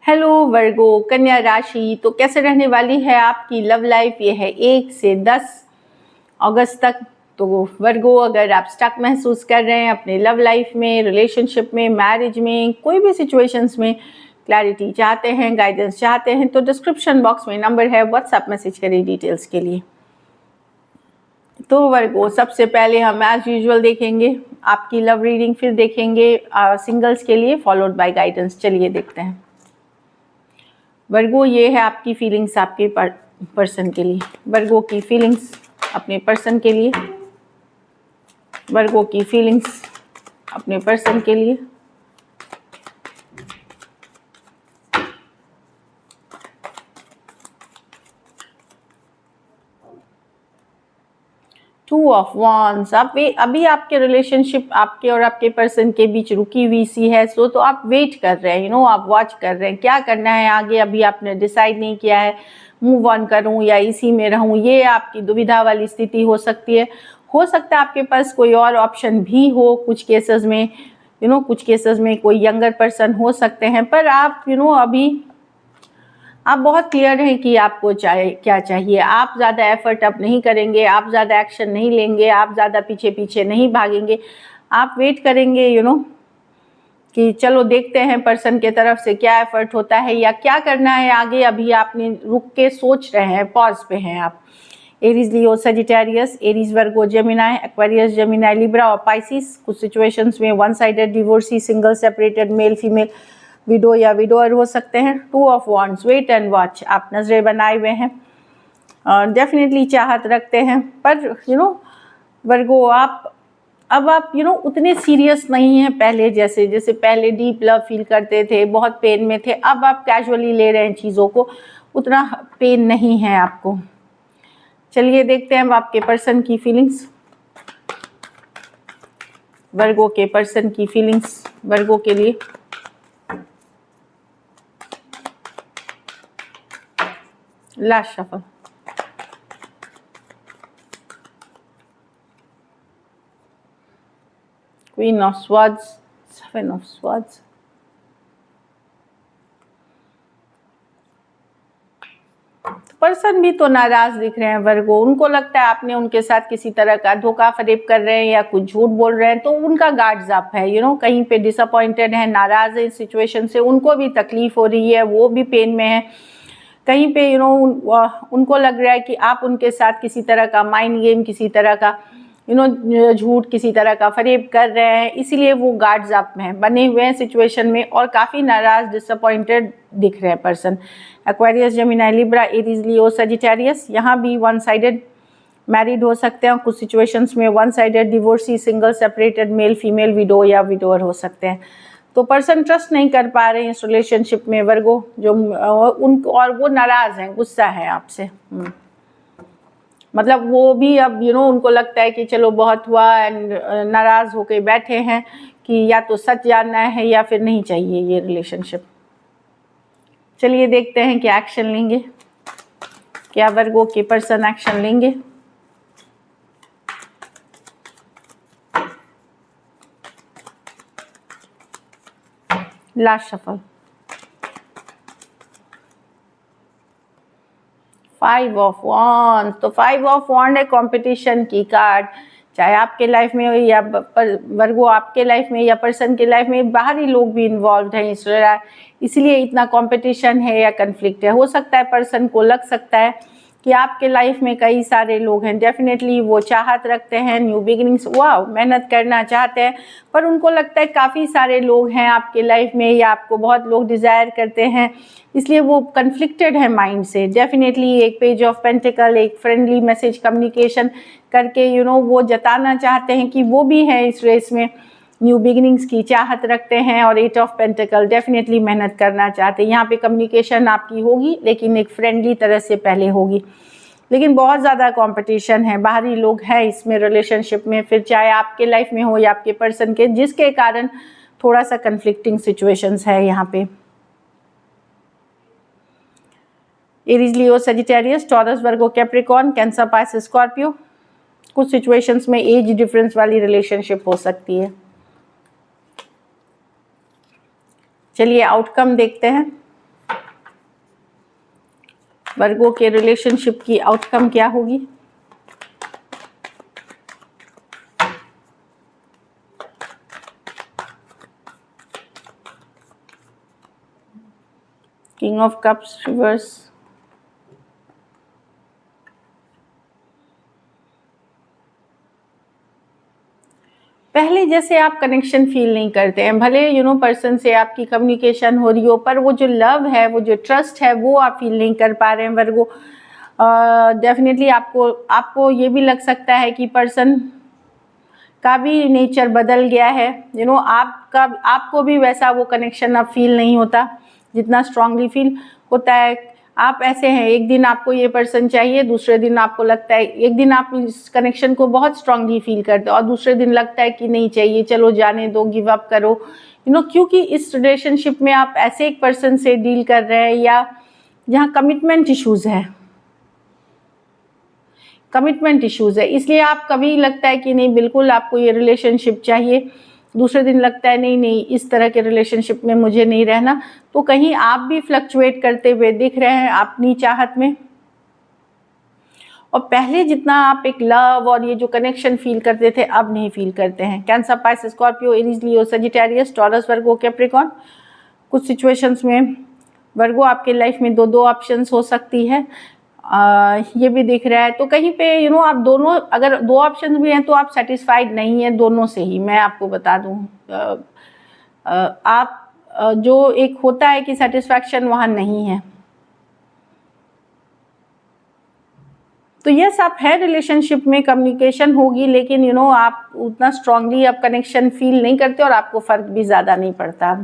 Hello वर्गो कन्या राशि, तो कैसे रहने वाली है आपकी लव लाइफ। ये है 1 से 10 अगस्त तक। तो वर्गो, अगर आप स्टक महसूस कर रहे हैं अपने लव लाइफ में, रिलेशनशिप में, मैरिज में, कोई भी सिचुएशंस में क्लैरिटी चाहते हैं, गाइडेंस चाहते हैं, तो डिस्क्रिप्शन बॉक्स में नंबर है, व्हाट्सएप मैसेज करें डिटेल्स के लिए। तो वर्गो, सबसे पहले हम एज यूजुअल देखेंगे आपकी लव रीडिंग, फिर देखेंगे सिंगल्स के लिए, फॉलोड बाय गाइडेंस। चलिए देखते हैं वर्गो। ये है आपकी फीलिंग्स आपके पर्सन के लिए। वर्गो की फीलिंग्स अपने पर्सन के लिए। वर्गो की फीलिंग्स अपने पर्सन के लिए। Two of wands. अभी आपके रिलेशनशिप आपके और आपके पर्सन के बीच रुकी हुई सी है, सो तो आप वेट कर रहे हैं, आप वॉच कर रहे हैं क्या करना है आगे। अभी आपने डिसाइड नहीं किया है, मूव ऑन करूं या इसी में रहूं। ये आपकी दुविधा वाली स्थिति हो सकती है। हो सकता है आपके पास कोई और ऑप्शन भी हो कुछ केसेस में, कुछ केसेस में कोई यंगर पर्सन हो सकते हैं, पर आप अभी आप बहुत क्लियर हैं कि आपको क्या चाहिए। आप ज़्यादा एफर्ट अब नहीं करेंगे, आप ज़्यादा एक्शन नहीं लेंगे, आप ज़्यादा पीछे पीछे नहीं भागेंगे। आप वेट करेंगे कि चलो देखते हैं पर्सन के तरफ से क्या एफर्ट होता है या क्या करना है आगे। अभी आपने रुक के सोच रहे हैं, पॉज पे हैं आप। Aries, Leo, Sagittarius, Aries, Virgo, Gemini, Aquarius, Gemini, Libra और पाइसिस। कुछ सिचुएशंस में one sided divorcee, single, separated, male female, widow या विडोअर हो सकते हैं। Two of wands, wait and watch. आप नजरें बनाए हुए हैं, डेफिनेटली चाहत रखते हैं, पर वर्गो आप उतने सीरियस नहीं हैं पहले जैसे पहले डीप लव फील करते थे, बहुत पेन में थे। अब आप कैजुअली ले रहे हैं चीज़ों को, उतना पेन नहीं है आपको। चलिए देखते हैं अब आपके पर्सन की फीलिंग्स। वर्गो के पर्सन की फीलिंग्स वर्गो के लिए। Last shuffle. Queen of swords, 7 of swords, person भी तो नाराज दिख रहे हैं वर्गो। उनको लगता है आपने उनके साथ किसी तरह का धोखा फरेब कर रहे हैं या कुछ झूठ बोल रहे हैं, तो उनका गार्ड्स अप है। कहीं पे डिसअपॉइंटेड है, नाराज है इस सिचुएशन से, उनको भी तकलीफ हो रही है, वो भी पेन में है। कहीं पे उनको लग रहा है कि आप उनके साथ किसी तरह का माइंड गेम, किसी तरह का झूठ, किसी तरह का फरेब कर रहे हैं, इसीलिए वो गार्ड्स अप में बने हुए हैं सिचुएशन में और काफ़ी नाराज, डिसअपॉइंटेड दिख रहे हैं person. Aquarius, Gemini, Libra, Aries, Leo, Sagittarius. यहाँ भी वन साइडेड मैरिड हो सकते हैं, कुछ सिचुएशंस में one sided divorcee, single, separated, male female, widow या विडोअर हो सकते हैं। तो पर्सन ट्रस्ट नहीं कर पा रहे हैं इस रिलेशनशिप में वर्गो, जो उनको, और वो नाराज हैं, गुस्सा है आपसे। मतलब वो भी अब उनको लगता है कि चलो बहुत हुआ, एंड नाराज होके बैठे हैं कि या तो सच जानना है या फिर नहीं चाहिए ये रिलेशनशिप। चलिए देखते हैं क्या एक्शन लेंगे, क्या वर्गो के पर्सन एक्शन लेंगे। Last shuffle. 5 of wands. तो 5 ऑफ वॉन्ड है कंपटीशन की कार्ड। चाहे आपके लाइफ में हो या वर्गो आपके लाइफ में या पर्सन के लाइफ में, बाहरी लोग भी इन्वॉल्व हैं इसलिए इतना कंपटीशन है या कन्फ्लिक्ट है। हो सकता है पर्सन को लग सकता है कि आपके लाइफ में कई सारे लोग हैं, डेफिनेटली वो चाहत रखते हैं न्यू बिगिनिंग्स, वाह, मेहनत करना चाहते हैं, पर उनको लगता है काफ़ी सारे लोग हैं आपके लाइफ में या आपको बहुत लोग डिज़ायर करते हैं, इसलिए वो कन्फ्लिक्टेड है माइंड से। डेफिनेटली एक पेज ऑफ पेंटिकल, एक फ्रेंडली मैसेज कम्युनिकेशन करके वो जताना चाहते हैं कि वो भी हैं इस रेस में, न्यू बिगिनिंग्स की चाहत रखते हैं। और 8 ऑफ पेंटिकल, डेफिनेटली मेहनत करना चाहते हैं। यहाँ पे कम्युनिकेशन आपकी होगी, लेकिन एक फ्रेंडली तरह से पहले होगी। लेकिन बहुत ज़्यादा कंपटीशन है, बाहरी लोग हैं इसमें रिलेशनशिप में, फिर चाहे आपके लाइफ में हो या आपके पर्सन के, जिसके कारण थोड़ा सा कन्फ्लिक्टिंग सिचुएशंस है यहाँ पे। एरीज, लियो, सजिटेरियस, टॉरस, वर्गो, कैप्रिकॉर्न, कैंसर, पाइसिस, स्कॉर्पियो। कुछ सिचुएशंस में एज डिफरेंस वाली रिलेशनशिप हो सकती है। चलिए आउटकम देखते हैं। वर्गो के रिलेशनशिप की आउटकम क्या होगी? किंग ऑफ कप्स रिवर्स, पहले जैसे आप कनेक्शन फील नहीं करते हैं, भले पर्सन से आपकी कम्युनिकेशन हो रही हो, पर वो जो लव है, वो जो ट्रस्ट है, वो आप फील नहीं कर पा रहे हैं वर्गो। डेफिनेटली आपको ये भी लग सकता है कि पर्सन का भी नेचर बदल गया है। आपको भी वैसा वो कनेक्शन अब फील नहीं होता जितना स्ट्रांगली फील होता है। आप ऐसे हैं, एक दिन आपको ये पर्सन चाहिए, दूसरे दिन आपको लगता है, एक दिन आप इस कनेक्शन को बहुत स्ट्रांगली फील करते हो और दूसरे दिन लगता है कि नहीं चाहिए, चलो जाने दो, गिव अप करो। क्योंकि इस रिलेशनशिप में आप ऐसे एक पर्सन से डील कर रहे हैं या जहाँ कमिटमेंट इश्यूज है, इसलिए आप कभी लगता है कि नहीं बिल्कुल आपको ये रिलेशनशिप चाहिए, दूसरे दिन लगता है नहीं इस तरह के रिलेशनशिप में मुझे नहीं रहना। तो कहीं आप भी फ्लक्चुएट करते हुए दिख रहे हैं अपनी चाहत में, और पहले जितना आप एक लव और ये जो कनेक्शन फील करते थे अब नहीं फील करते हैं। Cancer, Pisces, Scorpio, Aries, Leo, Sagittarius, taurus, वर्गो, कैप्रिकॉर्न। कुछ सिचुएशंस में वर्गो आपके लाइफ में दो ऑप्शंस हो सकती है, ये भी दिख रहा है। तो कहीं पे आप दोनों, अगर दो ऑप्शन भी हैं तो आप सेटिस्फाइड नहीं है दोनों से ही। मैं आपको बता दूं, आप जो एक होता है कि सेटिस्फैक्शन वहां नहीं है। तो यस, आप है रिलेशनशिप में, कम्युनिकेशन होगी, लेकिन आप उतना स्ट्रांगली आप कनेक्शन फील नहीं करते और आपको फर्क भी ज्यादा नहीं पड़ता।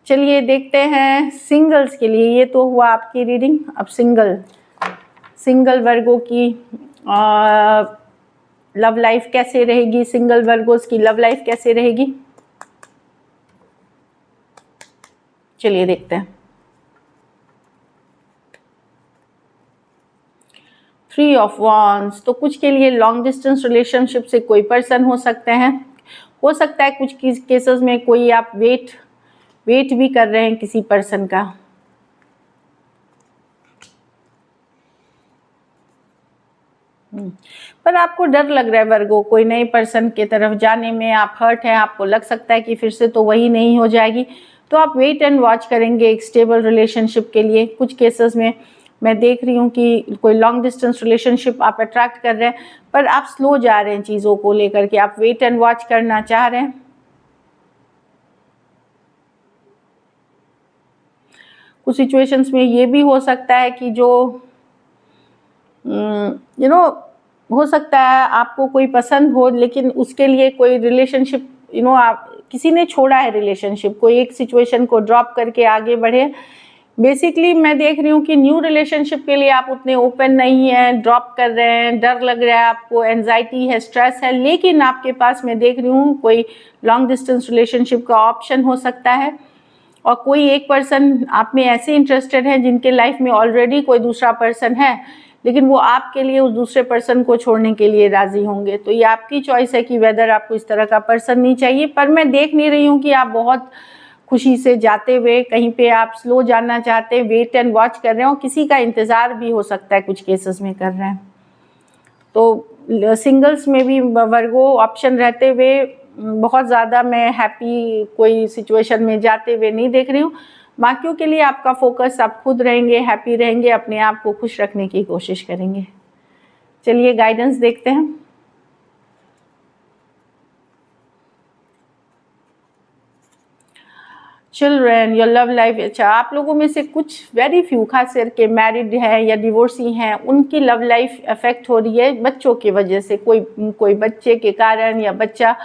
चलिए देखते हैं सिंगल्स के लिए। ये तो हुआ आपकी रीडिंग। अब सिंगल वर्गों की लव लाइफ कैसे रहेगी, सिंगल वर्गोस की लव लाइफ कैसे रहेगी, चलिए देखते हैं। 3 ऑफ वांड्स, तो कुछ के लिए लॉन्ग डिस्टेंस रिलेशनशिप से कोई पर्सन हो सकते हैं, हो सकता है कुछ केसेस में कोई आप वेट भी कर रहे हैं किसी पर्सन का। पर आपको डर लग रहा है वर्गो, कोई नए पर्सन की तरफ जाने में आप हर्ट हैं, आपको लग सकता है कि फिर से तो वही नहीं हो जाएगी, तो आप वेट एंड वॉच करेंगे एक स्टेबल रिलेशनशिप के लिए। कुछ केसेस में मैं देख रही हूँ कि कोई लॉन्ग डिस्टेंस रिलेशनशिप आप अट्रैक्ट कर रहे हैं, पर आप स्लो जा रहे हैं चीज़ों को लेकर के, आप वेट एंड वॉच करना चाह रहे हैं। कुछ सिचुएशंस में ये भी हो सकता है कि जो हो सकता है आपको कोई पसंद हो, लेकिन उसके लिए कोई रिलेशनशिप आप किसी ने छोड़ा है रिलेशनशिप, कोई एक सिचुएशन को ड्रॉप करके आगे बढ़े। बेसिकली मैं देख रही हूँ कि न्यू रिलेशनशिप के लिए आप उतने ओपन नहीं हैं, ड्रॉप कर रहे हैं, डर लग रहा है आपको, एंजाइटी है, स्ट्रेस है, लेकिन आपके पास मैं देख रही हूँ कोई लॉन्ग डिस्टेंस रिलेशनशिप का ऑप्शन हो सकता है, और कोई एक पर्सन आप में ऐसे इंटरेस्टेड है जिनके लाइफ में ऑलरेडी कोई दूसरा पर्सन है, लेकिन वो आपके लिए उस दूसरे पर्सन को छोड़ने के लिए राजी होंगे। तो ये आपकी चॉइस है कि वेदर आपको इस तरह का पर्सन नहीं चाहिए, पर मैं देख नहीं रही हूँ कि आप बहुत खुशी से जाते हुए कहीं पे आप स्लो जाना चाहते हैं, वेट एंड वॉच कर रहे हो, किसी का इंतज़ार भी हो सकता है, कुछ केसेस में कर रहे हैं। तो सिंगल्स में भी वर्गो ऑप्शन रहते हुए बहुत ज़्यादा मैं हैप्पी कोई सिचुएशन में जाते हुए नहीं देख रही हूँ। बाकियों के लिए आपका फोकस, आप खुद रहेंगे, हैप्पी रहेंगे, अपने आप को खुश रखने की कोशिश करेंगे। चलिए गाइडेंस देखते हैं। Children, your love life. अच्छा, आप लोगों में से कुछ वेरी फ्यू, खास करके मैरिड हैं या डिवोर्सी हैं, उनकी लव लाइफ अफेक्ट हो रही है बच्चों की वजह से। कोई बच्चे के कारण या बच्चा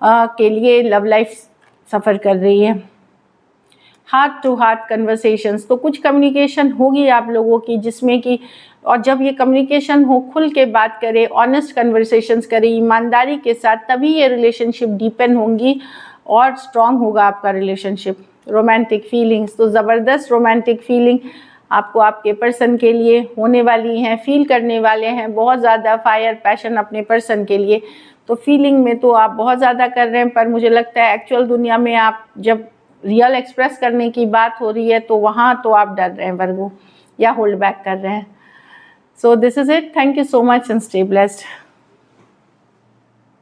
के लिए लव लाइफ सफ़र कर रही है। हार्ट टू हार्ट कन्वर्सेशंस, तो कुछ कम्युनिकेशन होगी आप लोगों की जिसमें कि, और जब ये कम्युनिकेशन हो, खुल के बात करें, ऑनेस्ट कन्वर्सेशंस करें ईमानदारी के साथ, तभी ये रिलेशनशिप डीपन होंगी और स्ट्रॉन्ग होगा आपका रिलेशनशिप। रोमांटिक फीलिंग्स, तो ज़बरदस्त रोमांटिक फीलिंग आपको आपके पर्सन के लिए होने वाली हैं, फील करने वाले हैं बहुत ज़्यादा फायर पैशन अपने पर्सन के लिए। तो फीलिंग में तो आप बहुत ज़्यादा कर रहे हैं, पर मुझे लगता है एक्चुअल दुनिया में आप जब रियल एक्सप्रेस करने की बात हो रही है तो वहाँ तो आप डर रहे हैं वर्गो, या होल्ड बैक कर रहे हैं। So this is it, thank you so much and stay blessed.